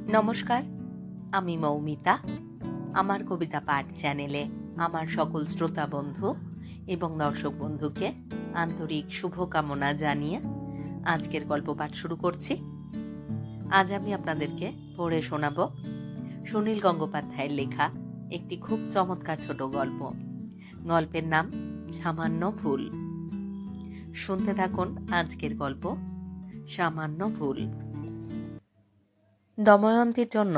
নমস্কার, আমি মৌমিতা। আমার কবিতা পাঠ চ্যানেলে আমার সকল শ্রোতা বন্ধু এবং দর্শক বন্ধুকে আন্তরিক শুভকামনা জানিয়ে আজকের গল্প পাঠ শুরু করছি। আজ আমি আপনাদেরকে পড়ে শোনাব সুনীল গঙ্গোপাধ্যায়ের লেখা একটি খুব চমৎকার ছোট গল্প। গল্পের নাম সামান্য ভুল। শুনতে থাকুন আজকের গল্প সামান্য ভুল। দময়ন্তীর জন্য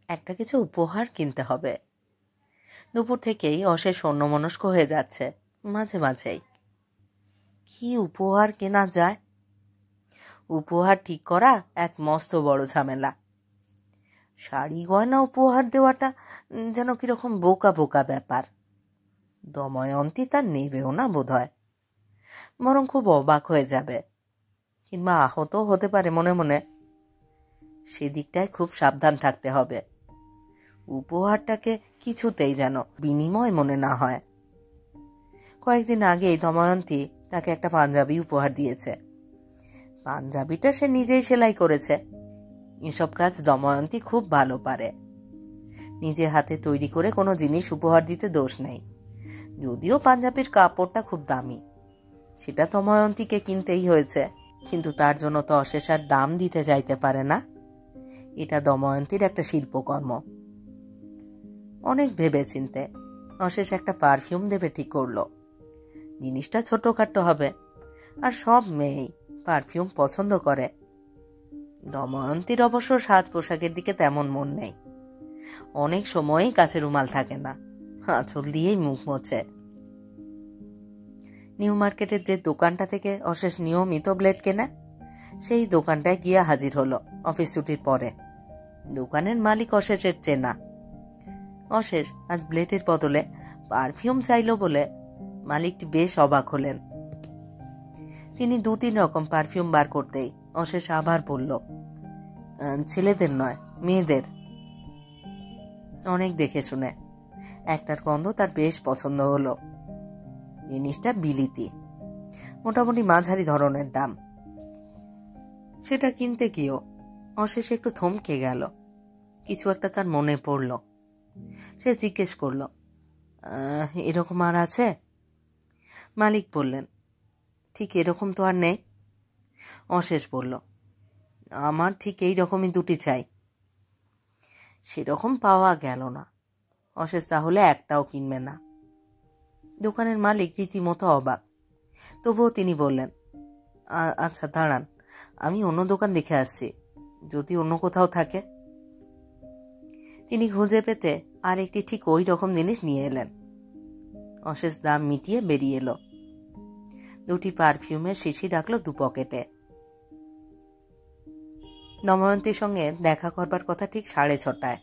একটা কিছু উপহার কিনতে হবে। দুপুর থেকেই অশেষ অন্যমনস্ক হয়ে যাচ্ছে। মাঝে মাঝেই কি উপহার কেনা যায়, উপহার ঠিক করা এক মস্ত বড় ঝামেলা। শাড়ি গয়না উপহার দেওয়াটা যেন কিরকম বোকা বোকা ব্যাপার। দময়ন্তী তার নেবেও না বোধ হয়, বরং খুব অবাক হয়ে যাবে, কিংবা আহত হতে পারে মনে মনে। সেদিকটায় খুব সাবধান থাকতে হবে। উপহারটাকে কিছুতেই যেন বিনিময় মনে না হয়। কয়েকদিন আগেই দময়ন্তী তাকে একটা পাঞ্জাবি উপহার দিয়েছে। পাঞ্জাবিটা সে নিজেই সেলাই করেছে। এসব কাজ দময়ন্তী খুব ভালো পারে। নিজে হাতে তৈরি করে কোনো জিনিস উপহার দিতে দোষ নেই। যদিও পাঞ্জাবির কাপড়টা খুব দামি, সেটা দময়ন্তীকে কিনতেই হয়েছে। কিন্তু তার জন্য তো অশেষ আর দাম দিতে চাইতে পারে না। এটা দময়ন্তীর একটা শিল্পকর্ম। অনেক ভেবে চিনতে অশেষ একটা পারফিউম দেবে ঠিক করলো। জিনিসটা ছোটখাটো হবে, আর সব মেয়েই পারফিউম পছন্দ করে। দময়ন্তীর অবশ্য সাজ পোশাকের দিকে তেমন মন নেই। অনেক সময়ই কাছে রুমাল থাকে না, আঁচল দিয়েই মুখ মোছে। নিউ মার্কেটের যে দোকানটা থেকে অশেষ নিয়মিত ব্লেড কেনে, সেই দোকানটায় গিয়ে হাজির হলো অফিস ছুটির পরে। দোকানের মালিক অশেষের চেনা। অশেষ আজ ব্লেডের বদলে পারফিউম চাইল বলে মালিকটি বেশ অবাক হলেন। তিনি 2-3 রকম পারফিউম বার করতেই অশেষ আবার বলল, ছেলেদের নয়, মেয়েদের। অনেক দেখে শুনে একটার গন্ধ তার বেশ পছন্দ হলো। জিনিসটা বিলিতি, মোটামুটি মাঝারি ধরনের দাম। সেটা কিনতে গিয়েও অশেষ একটু থমকে গেল। কিছু একটা তার মনে পড়ল। সে জিজ্ঞেস করল, এরকম আর আছে? মালিক বললেন, ঠিক এরকম তো আর নেই। অশেষ বলল, আমার ঠিক এই রকমই 2টি চাই। সেরকম পাওয়া গেল না। অশেষ তাহলে একটাও কিনবে না। দোকানের মালিক রীতিমতো অবাক। তবুও তিনি বললেন, আচ্ছা দাঁড়ান, আমি অন্য দোকান দেখে আসছি, যদি অন্য কোথাও থাকে। তিনি খুঁজে পেতে আর একটি ঠিক ওই রকম জিনিস নিয়ে এলেন। অশেষ দাম মিটিয়ে বেরিয়ে এলো। 2টি পারফিউমের শিশি রাখলো 2 পকেটে। দময়ন্তীর সঙ্গে দেখা করবার কথা ঠিক 6:30টায়।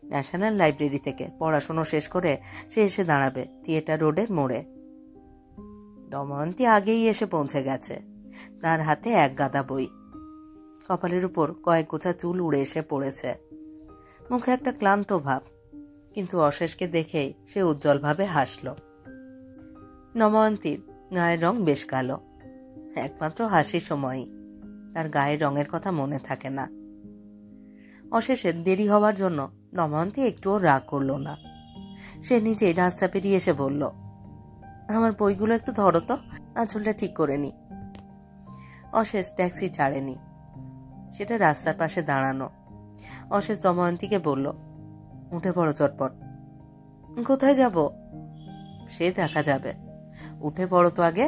ন্যাশনাল লাইব্রেরি থেকে পড়াশুনো শেষ করে সে এসে দাঁড়াবে থিয়েটার রোডের মোড়ে। দময়ন্তী আগেই এসে পৌঁছে গেছে। তার হাতে এক গাদা বই। কপালের উপর কয়েক গোছা চুল উড়ে এসে পড়েছে। মুখে একটা ক্লান্ত ভাব, কিন্তু অশেষকে দেখেই সে উজ্জ্বলভাবে হাসল। দময়ন্তীর গায়ের রং বেশ কালো। একমাত্র হাসির সময়ই তার গায়ের রঙের কথা মনে থাকে না। অশেষের দেরি হওয়ার জন্য দময়ন্তী একটুও রাগ করল না। সে নিজেই রাস্তা পেরিয়ে এসে বলল, আমার বইগুলো একটু ধরো তো, আঁচলটা ঠিক করে নি। অশেষ ট্যাক্সি ছাড়েনি, সেটা রাস্তার পাশে দাঁড়ানো। অশেষ দময়ন্তীকে বলল, উঠে পড়ো চটপট। কোথায় যাব? সে দেখা যাবে, উঠে পড়ো তো আগে।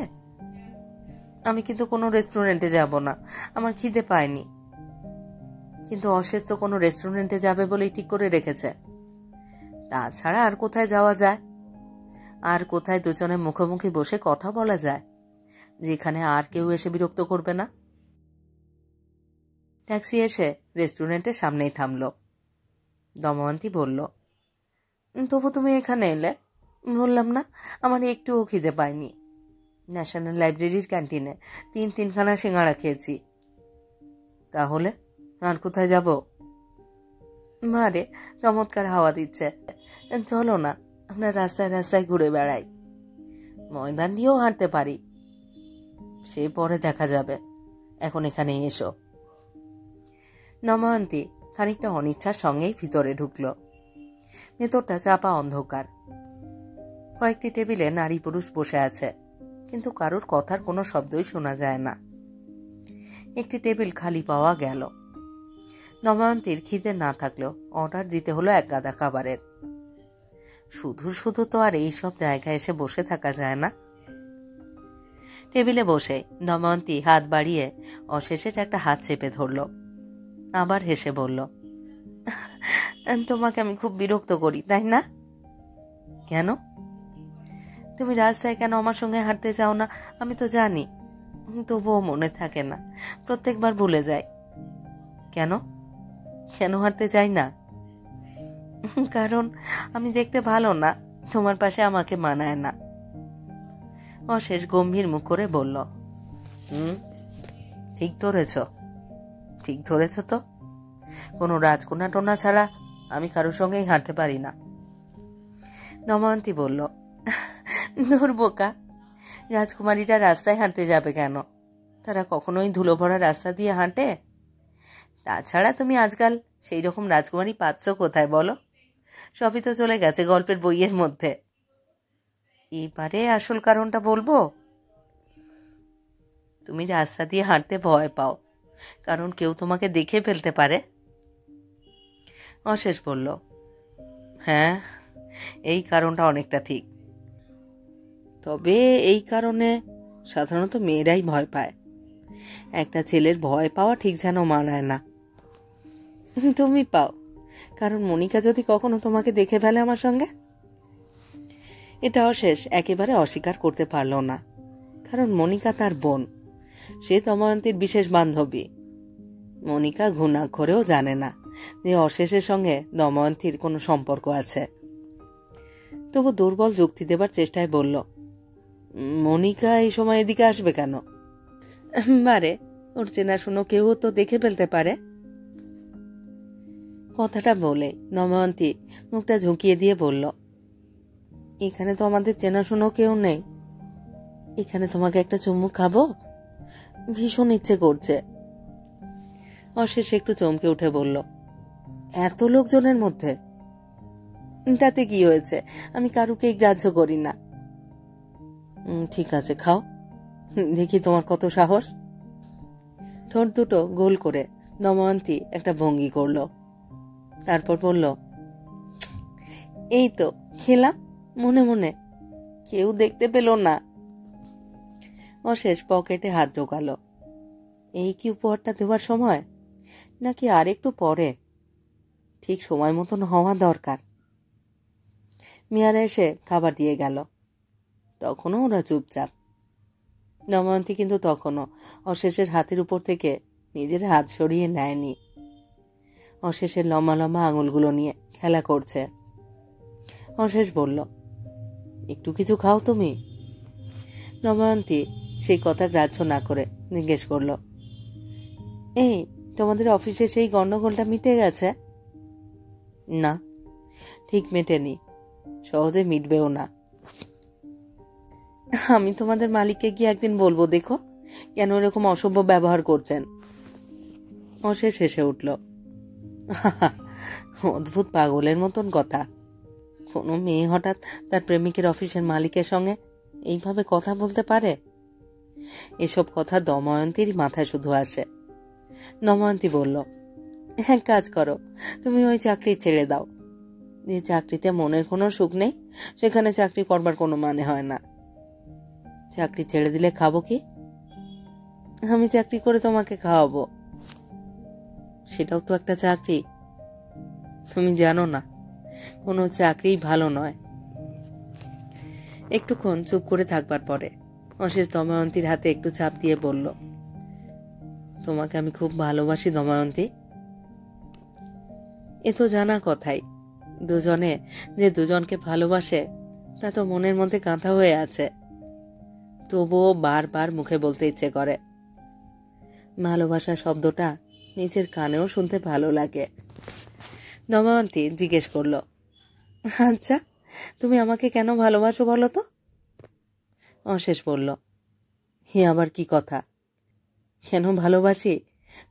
আমি কিন্তু কোনো রেস্টুরেন্টে যাব না, আমার খিদে পায়নি। কিন্তু অশেষ তো কোনো রেস্টুরেন্টে যাবে বলেই ঠিক করে রেখেছে। তাছাড়া আর কোথায় যাওয়া যায়? আর কোথায় দুজনে মুখোমুখি বসে কথা বলা যায়, যেখানে আর কেউ এসে বিরক্ত করবে না? ট্যাক্সি এসে রেস্টুরেন্টের সামনেই থামল। দময়ন্তী বলল, তবু তুমি এখানে এলে? বললাম না আমার একটুও খিদে পায়নি। ন্যাশনাল লাইব্রেরির ক্যান্টিনে 3-3খানা সিঙ্গাড়া খেয়েছি। তাহলে আর কোথায় যাব? মারে চমৎকার হাওয়া দিচ্ছে, চলো না আমরা রাস্তায় রাস্তায় ঘুরে বেড়াই। ময়দান দিয়েও হাঁটতে পারি। সে পরে দেখা যাবে, এখন এখানে এসো। দময়ন্তী খানিকটা অনিচ্ছার সঙ্গেই ভিতরে ঢুকল। ভেতরটা চাপা অন্ধকার। কয়েকটি টেবিলে নারী পুরুষ বসে আছে, কিন্তু কারোর কথার কোনো শব্দই শোনা যায় না। একটি টেবিল খালি পাওয়া গেল। দময়ন্তীর খিদে না থাকলেও অর্ডার দিতে হলো এক গাদা খাবারের। শুধু শুধু তো আর এইসব জায়গায় এসে বসে থাকা যায় না। টেবিলে বসে দময়ন্তী হাত বাড়িয়ে অশেষের একটা হাত চেপে ধরল। আবার হেসে বলল, তোমাকে আমি খুব বিরক্ত করি, তাই না? কেন? তুমি রাস্তায় কেন আমার সঙ্গে হাঁটতে চাও না আমি তো জানি, তবুও মনে থাকে না, প্রত্যেকবার ভুলে যাই। কেন কেন হাঁটতে চাই না? কারণ আমি দেখতে ভালো না, তোমার পাশে আমাকে মানায় না। অশেষ গম্ভীর মুখ করে বলল, ঠিক ধরেছ, ঠিক ধরেছ তো। কোনো রাজকন্যা টন্যা ছাড়া আমি কারোর সঙ্গেই হাঁটতে পারি না। দময়ন্তী বলল, ধুর বোকা, রাজকুমারীরা রাস্তায় হাঁটতে যাবে কেন? তারা কখনোই ধুলো ভরা রাস্তা দিয়ে হাঁটে? তাছাড়া তুমি আজকাল সেই রকম রাজকুমারী পাচ্ছ কোথায় বলো? সবই তো চলে গেছে গল্পের বইয়ের মধ্যে। এবারে আসল কারণটা বলবো। তুমি রাস্তা দিয়ে হাঁটতে ভয় পাও, কারণ কেউ তোমাকে দেখে ফেলতে পারে। অশেষ বলল, হ্যাঁ, এই কারণটা অনেকটা ঠিক। তবে এই কারণে সাধারণত মেয়েরাই ভয় পায়। একটা ছেলের ভয় পাওয়া ঠিক যেন মানায় না। তুমি পাও, কারণ মনিকা যদি কখনো তোমাকে দেখে ফেলে আমার সঙ্গে। এটা অশেষ একেবারে অস্বীকার করতে পারল না, কারণ মনিকা তার বোন, সে দময়ন্তীর বিশেষ বান্ধবী। মনিকা ঘুণাক্ষরেও জানে না যে অশেষের সঙ্গে দময়ন্তীর কোনো সম্পর্ক আছে। তবু দুর্বল যুক্তি দেবার চেষ্টায় বলল, মনিকা এই সময় এদিকে আসবে কেন? বারে, ওর চেনাশুনো কেউ তো দেখে ফেলতে পারে। কথাটা বলে দময়ন্তী মুখটা ঝুঁকিয়ে দিয়ে বলল, এখানে তো আমাদের চেনাশুনো কেউ নেই। এখানে তোমাকে একটা চুমু খাবো, ভীষণ ইচ্ছে করছে। অশেষ একটু চমকে উঠে বলল, এত লোকজনের মধ্যে? তাতে কি হয়েছে, আমি কারুকেই গ্রাহ্য করি না। ঠিক আছে, খাও, দেখি তোমার কত সাহস। ঠোঁট দুটো গোল করে দময়ন্তী একটা ভঙ্গি করল, তারপর বলল, এই তো খেলাম মনে মনে, কেউ দেখতে পেল না। অশেষ পকেটে হাত ঢোকালো। এই কি উপহারটা দেওয়ার সময়, নাকি আর একটু পরে? ঠিক সময় মতন হওয়া দরকার। মিয়ারা এসে খাবার দিয়ে গেল। তখনও ওরা চুপচাপ। দময়ন্তী কিন্তু তখনও অশেষের হাতের উপর থেকে নিজের হাত সরিয়ে নেয়নি। অশেষের লম্বা লম্বা আঙুলগুলো নিয়ে খেলা করছে। অশেষ বলল, একটু কিছু খাও তুমি। দময়ন্তী সেই কথা গ্রাহ্য না করে জিজ্ঞেস করল, এই তোমাদের অফিসে সেই গন্ডগোলটা মিটে গেছে? না, ঠিক মেটেনি, সহজে মিটবেও না। আমি তোমাদের মালিককে গিয়ে একদিন বলবো, দেখো কেন এরকম অসভ্য ব্যবহার করছেন। অশেষ হেসে উঠল, অদ্ভুত পাগলের মতন কথা। কোনো মেয়ে হঠাৎ তার প্রেমিকের অফিসের মালিকের সঙ্গে এইভাবে কথা বলতে পারে? এসব কথা দময়ন্তীর মাথায় শুধু আসে। দময়ন্তী বলল, এক কাজ করো, তুমি ওই চাকরি ছেড়ে দাও। যে চাকরিতে মনের কোনো সুখ নেই, সেখানে চাকরি করবার কোনো মানে হয় না। চাকরি ছেড়ে দিলে খাবো কি? আমি চাকরি করে তোমাকে খাওয়াবো। সেটাও তো একটা চাকরি। তুমি জানো না, কোনো চাকরি ভালো নয়। একটুক্ষণ চুপ করে থাকবার পরে অশেষ দময়ন্তীর হাতে একটু চাপ দিয়ে বলল, তোমাকে আমি খুব ভালোবাসি দময়ন্তী। এ তো জানা কথাই, দুজনে যে দুজনকে ভালোবাসে তা তো মনের মধ্যে গাঁথা হয়ে আছে। তবুও বারবার মুখে বলতে ইচ্ছে করে। ভালোবাসা শব্দটা নিজের কানেও শুনতে ভালো লাগে। দময়ন্তী জিজ্ঞেস করল, আচ্ছা তুমি আমাকে কেন ভালোবাসো বলো তো? অশেষ বলল, হে আবার কি কথা, কেন ভালোবাসি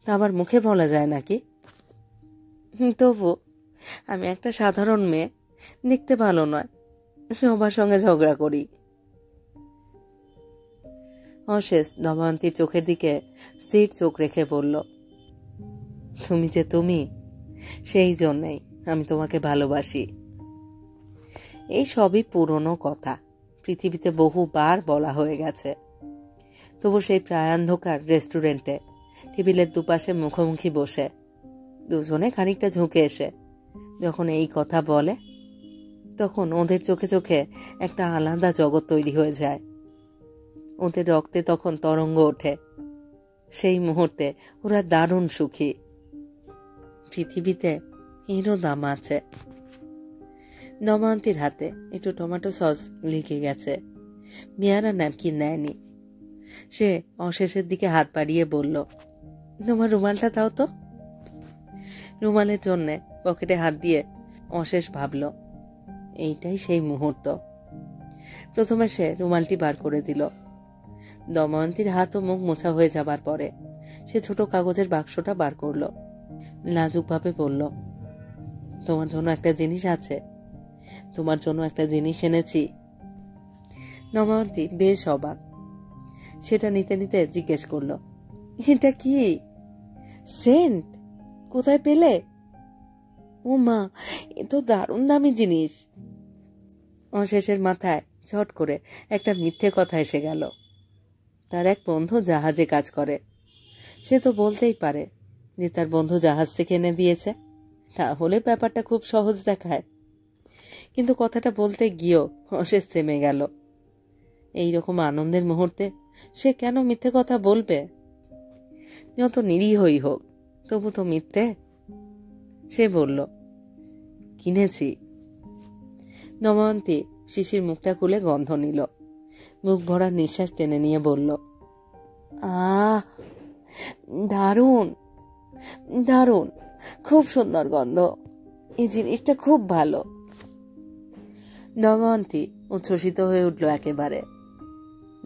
তা আবার মুখে বলা যায় নাকি? তবু আমি একটা সাধারণ মেয়ে, দেখতে ভালো নয়, সবার সঙ্গে ঝগড়া করি। অশেষ দময়ন্তীর চোখের দিকে স্থির চোখ রেখে বলল, তুমি যে তুমি, সেই জন্যেই আমি তোমাকে ভালোবাসি। এই সবই পুরনো কথা, পৃথিবীতে বহুবার বলা হয়ে গেছে। তবু সেই প্রায়ান্ধকার রেস্টুরেন্টে টেবিলের দুপাশে মুখোমুখি বসে দুজনে খানিকটা ঝুঁকে এসে যখন এই কথা বলে, তখন ওদের চোখে চোখে একটা আলাদা জগৎ তৈরি হয়ে যায়। ওদের রক্তে তখন তরঙ্গ ওঠে। সেই মুহূর্তে ওরা দারুণ সুখী। পৃথিবীতে এরও দাম আছে। দময়ন্তীর হাতে একটু টমেটো সস লেগে গেছে। মেয়ারা ন্যাপকিন নেয়নি। সে অশেষের দিকে হাত বাড়িয়ে বলল, তোমার রুমালটা দাও তো। রুমালের জন্যে পকেটে হাত দিয়ে অশেষ ভাবল, এইটাই সেই মুহূর্ত। প্রথমে সে রুমালটি বার করে দিল। দময়ন্তীর হাত ও মুখ মোছা হয়ে যাবার পরে সে ছোট কাগজের বাক্সটা বার করল। লাজুকভাবে বলল, তোমার জন্য একটা জিনিস আছে, তোমার জন্য একটা জিনিস এনেছি। দময়ন্তী বেশ অবাক। সেটা নিতে নিতে জিজ্ঞেস করল, এটা কি? সেন্ট? কোথায় পেলে? ও মা, এ তো দারুণ দামি জিনিস। অশেষের মাথায় ঝট করে একটা মিথ্যে কথা এসে গেল। তার এক বন্ধু জাহাজে কাজ করে। সে তো বলতেই পারে যে তার বন্ধু জাহাজ থেকে এনে দিয়েছে, তাহলে ব্যাপারটা খুব সহজ দেখায়। কিন্তু কথাটা বলতে গিয়েও অশেষ থেমে গেল। এইরকম আনন্দের মুহূর্তে সে কেন মিথ্যে কথা বলবে? যত নিরীহই হোক, তবু তো মিথ্যে। সে বলল, কিনেছি। দময়ন্তী শিশির মুখটা খুলে গন্ধ নিল। মুখ ভরা নিঃশ্বাস টেনে নিয়ে বলল, আহ, দারুণ দারুণ, খুব সুন্দর গন্ধ, এই জিনিসটা খুব ভালো। দময়ন্তী উচ্ছ্বসিত হয়ে উঠল একেবারে।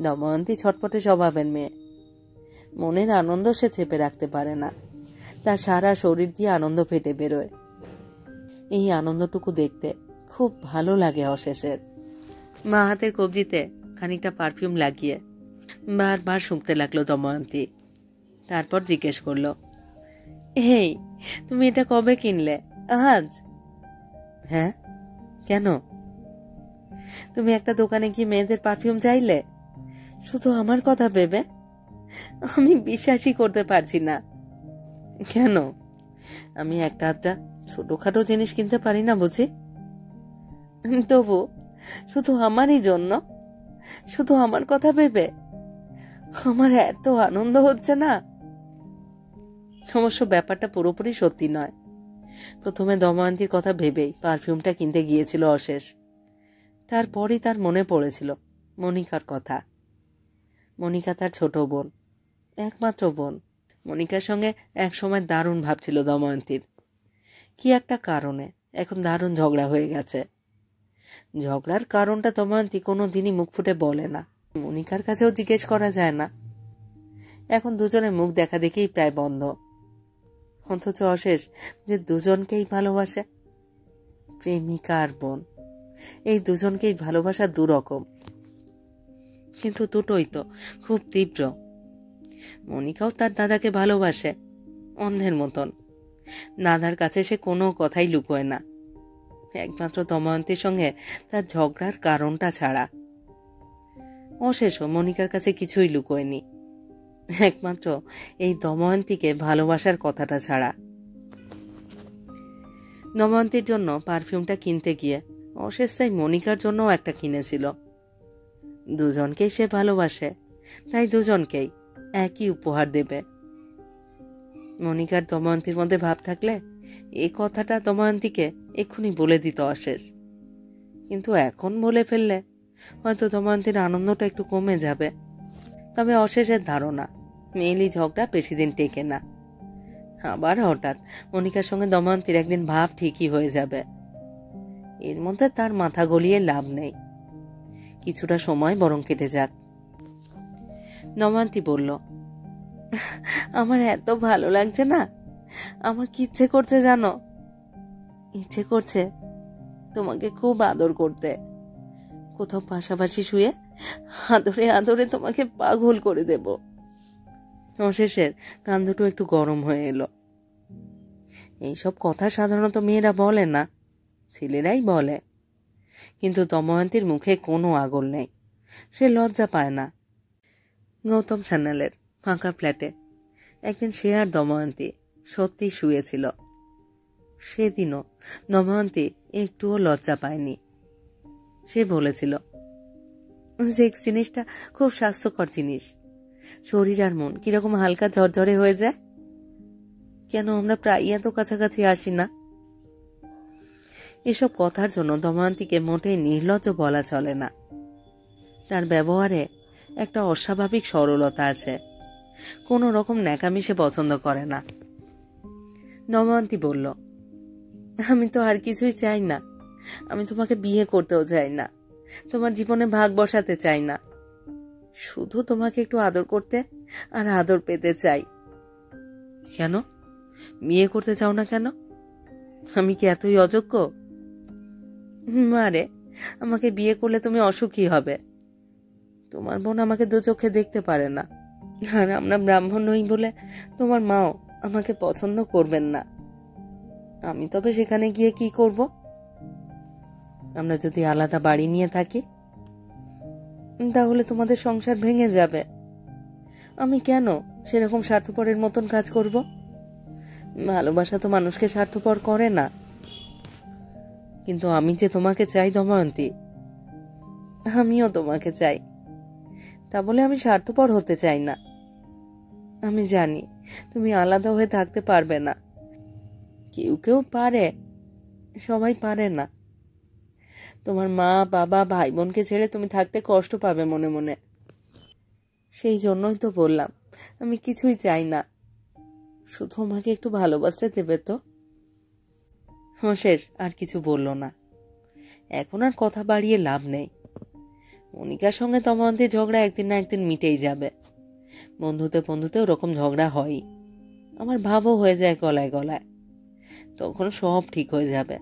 দময়ন্তী ছটপটে স্বভাবের মেয়ে। মনের আনন্দ সে চেপে রাখতে পারে না। তার সারা শরীর দিয়ে আনন্দ ফেটে বেরোয়। এই আনন্দটুকু দেখতে খুব ভালো লাগে অশেষের। মা হাতের কবজিতে খানিকটা পারফিউম লাগিয়ে বারবার শুঁকতে লাগলো দময়ন্তী। তারপর জিজ্ঞেস করল, এই, তুমি এটা কবে কিনলে? আজ? হ্যাঁ, কেন? তুমি একটা দোকানে গিয়ে মেয়েদের পারফিউম চাইলে, শুধু আমার কথা ভেবে? আমি বিশ্বাসই করতে পারছি না। কেন? আমি একটা আধটা ছোটখাটো জিনিস কিনতে পারি না বুঝি? তবু শুধু আমারই জন্য, শুধু আমার কথা ভেবে আমার এত আনন্দ হচ্ছে না। অবশ্য ব্যাপারটা পুরোপুরি সত্যি নয়। প্রথমে দময়ন্তীর কথা ভেবেই পারফিউমটা কিনতে গিয়েছিল অশেষ। তারপরই তার মনে পড়েছিল মনিকার কথা। মনিকা তার ছোট বোন, একমাত্র বোন। মনিকার সঙ্গে একসময় দারুণ ভাবছিল দময়ন্তীর। কি একটা কারণে এখন দারুণ ঝগড়া হয়ে গেছে। ঝগড়ার কারণটা দময়ন্তী কোনো দিনই মুখ ফুটে বলে না, মনিকার কাছেও জিজ্ঞেস করা যায় না। এখন দুজনের মুখ দেখা দেখেই প্রায় বন্ধ। অথচ অশেষ যে দুজনকেই ভালোবাসে, প্রেমিকা আর বোন, এই দুজনকেই ভালোবাসা দুরকম, কিন্তু দুটোই তো খুব তীব্র। মনিকাও তার দাদাকে ভালোবাসে অন্ধের মতন। দাদার কাছে সে কোনো কথাই লুকোয় না, একমাত্র দময়ন্তীর সঙ্গে তার ঝগড়ার কারণটা ছাড়া। অশেষও মনিকার কাছে কিছুই লুকোয়নি, একমাত্র এই দময়ন্তীকে ভালোবাসার কথাটা ছাড়া। দময়ন্তীর জন্য পারফিউমটা কিনতে গিয়ে অশেষ তাই মনিকার জন্যও একটা কিনেছিল। দুজনকেই সে ভালোবাসে, তাই দুজনকেই একই উপহার দেবে। মনিকার দময়ন্তীর মধ্যে ভাব থাকলে এই কথাটা দময়ন্তীকে এক্ষুনি বলে দিত অশেষ। কিন্তু এখন বলে ফেললে হয়তো দময়ন্তীর আনন্দটা একটু কমে যাবে। তবে অশেষের ধারণা মেয়েলি ঝগড়া বেশি দিন টেকে না। আবার হঠাৎ মনিকার সঙ্গে দময়ন্তীর একদিন ভাব ঠিকই হয়ে যাবে। এর মধ্যে তার মাথা গলিয়ে লাভ নেই, কিছুটা সময় বরং কেটে যাক। দময়ন্তী বলল, আমার এত ভালো লাগছে না, আমার কি ইচ্ছে করছে জানো, ইচ্ছে করছে তোমাকে খুব আদর করতে, কোথাও পাশাপাশি শুয়ে আদরে আদরে তোমাকে পাগল করে দেব। অশেষের কান দুটো একটু গরম হয়ে এলো। এইসব কথা সাধারণত মেয়েরা বলে না, ছেলেরাই বলে। কিন্তু দময়ন্তীর মুখে কোনো আগল নেই, সে লজ্জা পায় না। গৌতম সান্যালের ফাঁকা ফ্ল্যাটে একদিন সে আর দময়ন্তী সত্যি শুয়েছিল। সেদিনও দময়ন্তী একটুও লজ্জা পায়নি। সে বলেছিল, সেক্স জিনিসটা খুব স্বাস্থ্যকর জিনিস, শরীর আর মন কিরকম হালকা ঝরঝরে হয়ে যায়। কেন আমরা প্রায় এত কাছাকাছি আসি না? এসব কথার জন্য দময়ন্তীকে মোটেই নির্লজ্জ বলা চলে না। তার ব্যবহারে একটা অস্বাভাবিক সরলতা আছে, কোনো রকম ন্যাকামি সে পছন্দ করে না। দময়ন্তী বলল, আমি তো আর কিছুই চাই না, আমি তোমাকে বিয়ে করতেও চাই না, তোমার জীবনে ভাগ বসাতে চাই না, শুধু তোমাকে একটু আদর করতে আর আদর পেতে চাই। কেন বিয়ে করতে চাও না কেন? আমি কি এতই অযোগ্য? মারে, আমাকে বিয়ে করলে তুমি অসুখী হবে। তোমার বোন আমাকে দু চোখে দেখতে পারে না, আর আমরা ব্রাহ্মণ নই বলে তোমার মাও আমাকে পছন্দ করবেন না। আমি তবে সেখানে গিয়ে কি করব? আমরা যদি আলাদা বাড়ি নিয়ে থাকি তাহলে তোমাদের সংসার ভেঙে যাবে। আমি কেন সেরকম স্বার্থপরের মতন কাজ করব? ভালোবাসা তো মানুষকে স্বার্থপর করে না। কিন্তু আমি যে তোমাকে চাই দময়ন্তী, আমিও তোমাকে চাই, তা বলে আমি স্বার্থপর হতে চাই না। আমি জানি তুমি আলাদা হয়ে থাকতে পারবে না, কেউ কেউ পারে, সবাই পারে না। তোমার মা বাবা ভাই বোনকে ছেড়ে তুমি থাকতে কষ্ট পাবে মনে মনে। সেই জন্যই তো বললাম আমি কিছুই চাই না, শুধু আমাকে একটু ভালোবাসতে দেবে তো। শেষ আর কিছু বলল না। এখন আর কথা বাড়িয়ে লাভ নেই। মনিকার সঙ্গে দময়ন্তীর ঝগড়া একদিন না একদিন মিটেই যাবে। বন্ধুতে বন্ধুতে ওরকম ঝগড়া হয়ই, আমার ভাবও হয়ে যায় গলায় গলায়, তখন সব ঠিক হয়ে যাবে।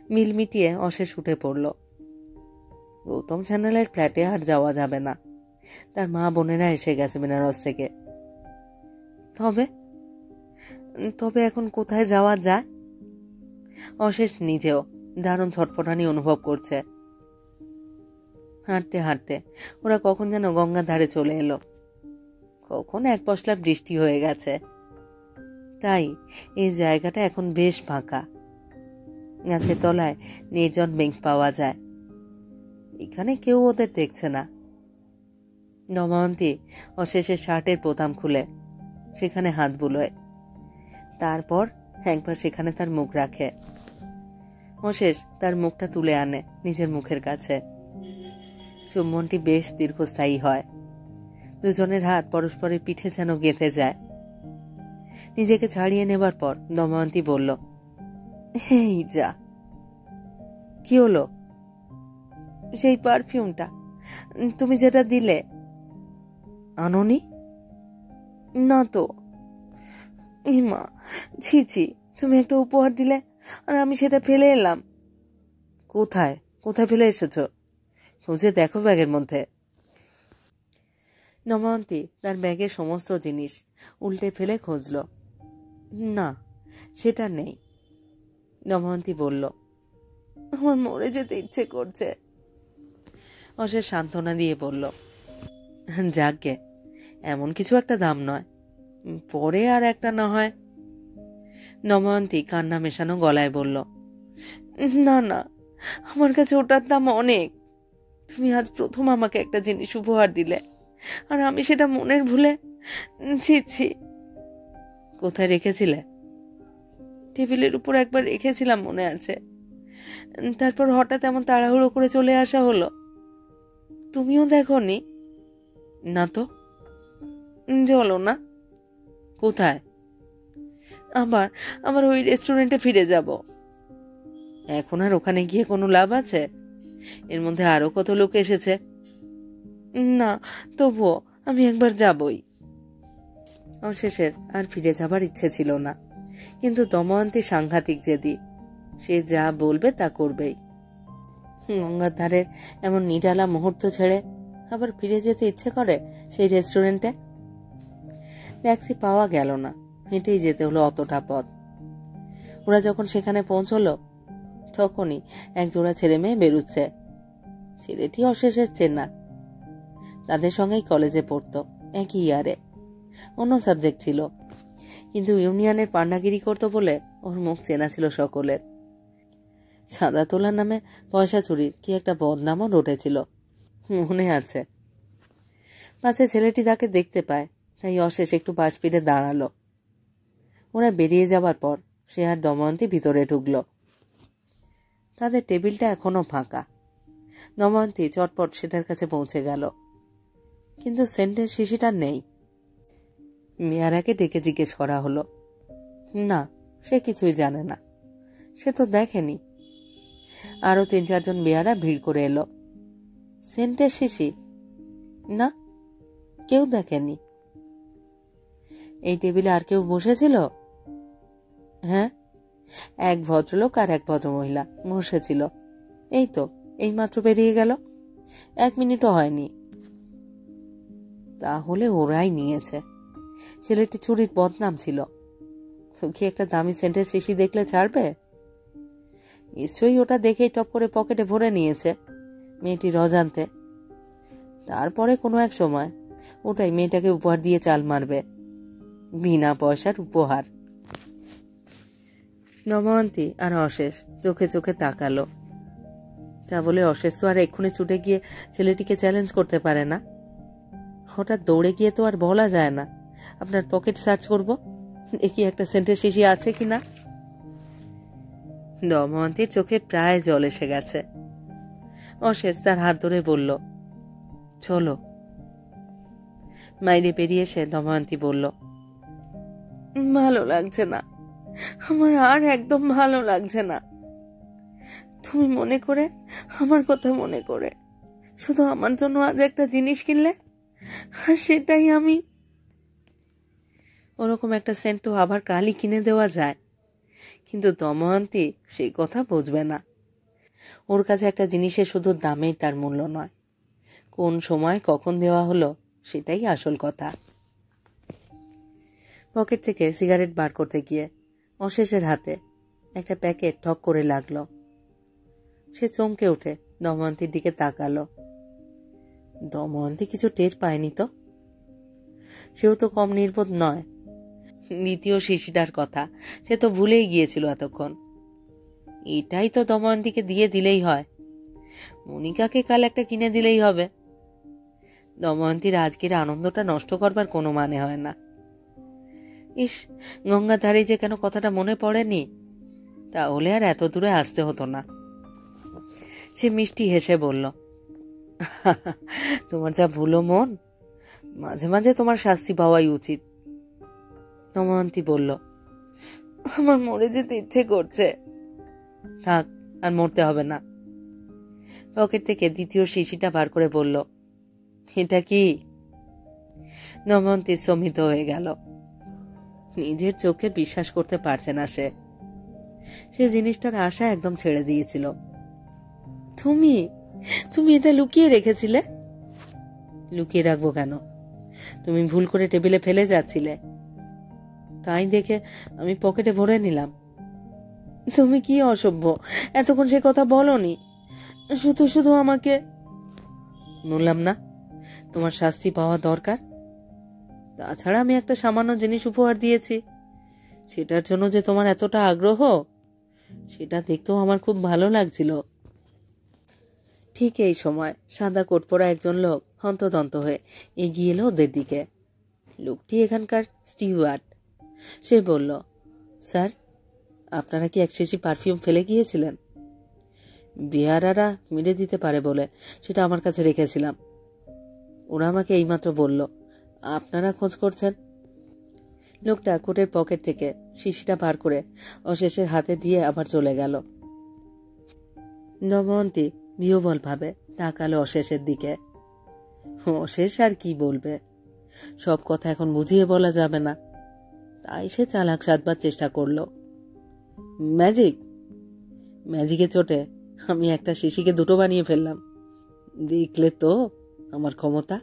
মিল মিটিয়ে অশেষ উঠে পড়ল। গৌতম সান্যালের ফ্ল্যাটে আর যাওয়া যাবে না, তার মা বোনেরা এসে গেছে বেনারস থেকে। তবে তবে এখন কোথায় যাওয়া যায়? অশেষ নিজেও দারুণ ছটফটানি অনুভব করছে। হাঁটতে হাঁটতে ওরা কখন যেন গঙ্গার ধারে চলে এলো, কখন এক পশলা বৃষ্টি হয়ে গেছে। তাই এই জায়গাটা এখন বেশ ফাঁকা, গাছের তলায় নির্জন বেঞ্চ পাওয়া যায়। এখানে কেউ ওদের দেখছে না। দময়ন্তী অশেষের শার্টের বোতাম খুলে সেখানে হাত বুলোয়, তারপর একবার সেখানে তার মুখ রাখে। অশেষ তার মুখটা তুলে আনে নিজের মুখের কাছে। চুম্বনটি বেশ দীর্ঘস্থায়ী হয়, দুজনের হাত পরস্পরের পিঠে যেন গেঁথে যায়। নিজেকে ছাড়িয়ে নেবার পর দময়ন্তী বলল, এই যা। কি হলো? সেই পারফিউমটা তুমি যেটা দিলে। আনোনি? না তো। এই মা, ছি ছি, তুমি একটা উপহার দিলে আর আমি সেটা ফেলে এলাম। কোথায় কোথায় ফেলে এসেছ? খুঁজে দেখো ব্যাগের মধ্যে। দময়ন্তী তার ব্যাগের সমস্ত জিনিস উল্টে ফেলে খুঁজল। না, সেটা নেই। দময়ন্তী বলল, আমার মরে যেতে ইচ্ছে করছে। অশেষ সান্ত্বনা দিয়ে বলল, যাকগে, এমন কিছু একটা দাম নয়, পরে আর একটা না হয়। দময়ন্তী কান্না মেশানো গলায় বলল, না না, আমার কাছে ওটার দাম অনেক। তুমি আজ প্রথম আমাকে একটা জিনিস উপহার দিলে, আর আমি সেটা মনের ভুলে। ছি ছি। কোথায় রেখেছিলে? টেবিলের উপর একবার রেখেছিলাম, মনে আছে। তারপর হঠাৎ এমন তাড়াহুড়ো করে চলে আসা হলো। তুমিও দেখোনি? না তো। চলো না। কোথায়? আবার আবার ওই রেস্টুরেন্টে ফিরে যাব। এখন আর ওখানে গিয়ে কোনো লাভ আছে? এর মধ্যে আরো কত লোক এসেছে। না, তবুও আমি একবার যাবই। অশেষের আর ফিরে যাবার ইচ্ছে ছিল না। কিন্তু দময়ন্তী সাংঘাতিক জেদি, সে যা বলবে তা করবেই। গঙ্গার ধারের এমন নিরালা মুহূর্ত ছেড়ে আবার ফিরে যেতে ইচ্ছে করে সেই রেস্টুরেন্টে। ট্যাক্সি পাওয়া গেল না, হেঁটেই যেতে হলো অতটা পথ। ওরা যখন সেখানে পৌঁছলো তখনই এক জোড়া ছেলে মেয়ে বেরুচ্ছে। ছেলেটি অশেষের চেনা, তাদের সঙ্গেই কলেজে পড়তো, একই ইয়ারে। অন্য সাবজেক্ট ছিল, কিন্তু ইউনিয়নের পান্ডাগিরি করতো বলে ওর মুখ চেনা ছিল সকলের। চাঁদা তোলার নামে পয়সা চুরির কি একটা বদনামও রটেছিল, মনে আছে। পাছে ছেলেটি তাকে দেখতে পায়, তাই অশেষ একটু পাশ ফিরে দাঁড়ালো। ওরা বেরিয়ে যাবার পর সে আর দময়ন্তী ভিতরে ঢুকল। তাদের টেবিলটা এখনো ফাঁকা। দময়ন্তী চটপট সেটার কাছে পৌঁছে গেল, কিন্তু সেন্টের শিশিটা নেই। মেয়ারাকে ডেকে জিজ্ঞেস করা হলো। না, সে কিছুই জানে না, সে তো দেখেনি। আরো 3-4 মেয়ারা ভিড় করে এলো। সেন্টের শিশি? না, কেউ দেখেনি। এই টেবিলে আর কেউ বসেছিল? হ্যাঁ, এক ভদ্রলোক আর এক ভদ্রমহিলা বসেছিল। এই তো এইমাত্র বেরিয়ে গেল, 1 মিনিটও হয়নি। তাহলে ওরাই নিয়েছে। ছেলেটি চুরির বদনাম ছিল, কি একটা দামি সেন্টের শিশি দেখলে ছাড়বে? নিশ্চয়ই ওটা দেখেই টপ করে পকেটে ভরে নিয়েছে মেয়েটির অজান্তে। তারপরে কোনো এক সময় ওটাই মেয়েটাকে উপহার দিয়ে চাল মারবে, বিনা পয়সার উপহার। দময়ন্তী আর অশেষ চোখে চোখে তাকালো। তা বলে অশেষ তো আর এক্ষুনি ছুটে গিয়ে ছেলেটিকে চ্যালেঞ্জ করতে পারে না। হঠাৎ দৌড়ে গিয়ে তো আর বলা যায় না আপনার পকেট সার্চ করব, দেখি একটা সেন্টের শিশি আছে কিনা। দময়ন্তীর চোখে প্রায় জল এসে গেছে। অশেষ তার হাত ধরে বলল, চলো। বাইরে বেরিয়ে এসে দময়ন্তী বলল, ভালো লাগছে না, আমার আর একদম ভালো লাগছে না। তুমি মনে করে, আমার কথা মনে করে শুধু আমার জন্য আজ একটা জিনিস কিনলে, আর সেটাই আমি। ওরকম একটা সেন্ট তো আবার কালই কিনে দেওয়া যায়, কিন্তু দময়ন্তী সেই কথা বুঝবে না। ওর কাছে একটা জিনিসের শুধু দামেই তার মূল্য নয়, কোন সময় কখন দেওয়া হলো সেটাই আসল কথা। পকেট থেকে সিগারেট বার করতে গিয়ে অশেষের হাতে একটা প্যাকেট ঠক করে লাগলো। সে চমকে উঠে দময়ন্তীর দিকে তাকালো। দময়ন্তী কিছু টের পায়নি তো, সেও তো কম নির্বোধ নয়। দ্বিতীয় শিশিটার কথা সে তো ভুলেই গিয়েছিল এতক্ষণ। এটাই তো দময়ন্তীকে দিয়ে দিলেই হয়, মনিকাকে কাল একটা কিনে দিলেই হবে। দময়ন্তীর আজকের আনন্দটা নষ্ট করবার কোনো মানে হয় না। ইস, গঙ্গার ধারে যে কেন কথাটা মনে পড়েনি, তাহলে আর এত দূরে আসতে হতো না। সে মিষ্টি হেসে বলল, তোমার যা ভুলো মন, মাঝে মাঝে তোমার শাস্তি পাওয়াই উচিত। দময়ন্তী বলল, আমার মরে যেতে ইচ্ছে করছে। থাক, আর মরতে হবে না। পকেট থেকে দ্বিতীয় শিশিটা বার করে বলল, এটা কি? দময়ন্তী স্তম্ভিত হয়ে গেল। নিজের চোখে বিশ্বাস করতে পারছে না সে। জিনিসটার আশা একদম ছেড়ে দিয়েছিল। তুমি তুমি এটা লুকিয়ে রেখেছিলে? লুকিয়ে রাখবো কেন? তুমি ভুল করে টেবিলে ফেলে যাচ্ছিলে, তাই দেখে আমি পকেটে ভরে নিলাম। তুমি কি অসভ্য, এতক্ষণ সে কথা বলনি। শুধু শুধু আমাকে। বললাম না তোমার শাস্তি পাওয়া দরকার? তাছাড়া আমি একটা সামান্য জিনিস উপহার দিয়েছি, সেটার জন্য যে তোমার এতটা আগ্রহ, সেটা দেখতেও আমার খুব ভালো লাগছিল। ঠিক এই সময় সাদা কোট পরা একজন লোক হন্তদন্ত হয়ে এগিয়ে এলো ওদের দিকে। লোকটি এখানকার স্টিওয়ার্ড। সে বলল, স্যার, আপনারা কি এক শিশি পারফিউম ফেলে গিয়েছিলেন? বিহারারা মেরে দিতে পারে বলে সেটা আমার কাছে রেখেছিলাম। ওরা আমাকে এইমাত্র বলল আপনারা খোঁজ করছেন। লোকটা কোটের পকেট থেকে শিশিটা বার করে অশেষের হাতে দিয়ে আবার চলে গেল। দময়ন্তী বিহ্বল ভাবে তাকালো অশেষের দিকে। অশেষ আর কি বলবে, সব কথা এখন বুঝিয়ে বলা যাবে না, তাই সে চালাক সাধবার চেষ্টা করলো। ম্যাজিকের চোটে আমি একটা শিশিকে দুটো বানিয়ে ফেললাম। দেখলে তো আমার ক্ষমতা।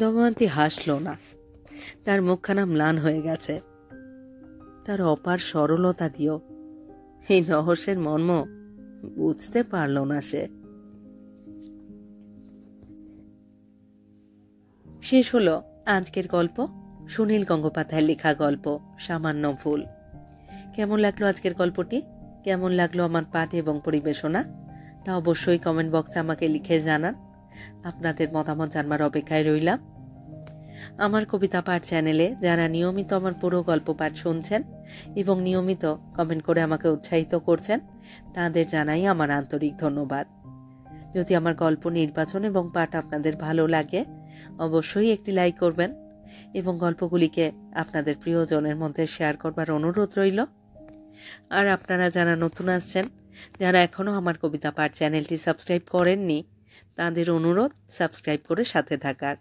দময়ন্তী হাসল না, তার মুখখানা ম্লান হয়ে গেছে। তার অপার সরলতা দিয়েও এই রহস্যের মর্ম বুঝতে পারল না সে। শেষ হলো আজকের গল্প, সুনীল গঙ্গোপাধ্যায়ের লেখা গল্প সামান্য ভুল। কেমন লাগলো আজকের গল্পটি, কেমন লাগলো আমার পাঠ এবং পরিবেশনা, তা অবশ্যই কমেন্ট বক্সে আমাকে লিখে জানান। আপনাদের মতামত জানবার অপেক্ষায় রইলাম। আমার কবিতা পাঠ চ্যানেলে যারা নিয়মিত আমার পুরো গল্প পাঠ শুনছেন এবং নিয়মিত কমেন্ট করে আমাকে উৎসাহিত করছেন, তাদের জানাই আমার আন্তরিক ধন্যবাদ। যদি আমার গল্প নির্বাচন এবং পাঠ আপনাদের ভালো লাগে, অবশ্যই একটি লাইক করবেন এবং গল্পগুলিকে আপনাদের প্রিয়জনের মধ্যে শেয়ার করবার অনুরোধ রইল। আর আপনারা যারা নতুন আসছেন, যারা এখনও আমার কবিতা পাঠ চ্যানেলটি সাবস্ক্রাইব করেননি, তাদের অনুরোধ সাবস্ক্রাইব করে সাথে থাকার।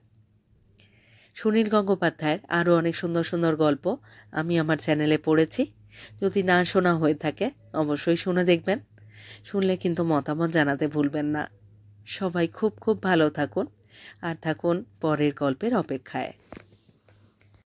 সুনীল গঙ্গোপাধ্যায়ের আরও অনেক সুন্দর সুন্দর গল্প আমি আমার চ্যানেলে পড়েছি। যদি না শোনা হয়ে থাকে অবশ্যই শুনে দেখবেন। শুনলে কিন্তু মতামত জানাতে ভুলবেন না। সবাই খুব খুব ভালো থাকুন আর থাকুন পরের গল্পের অপেক্ষায়।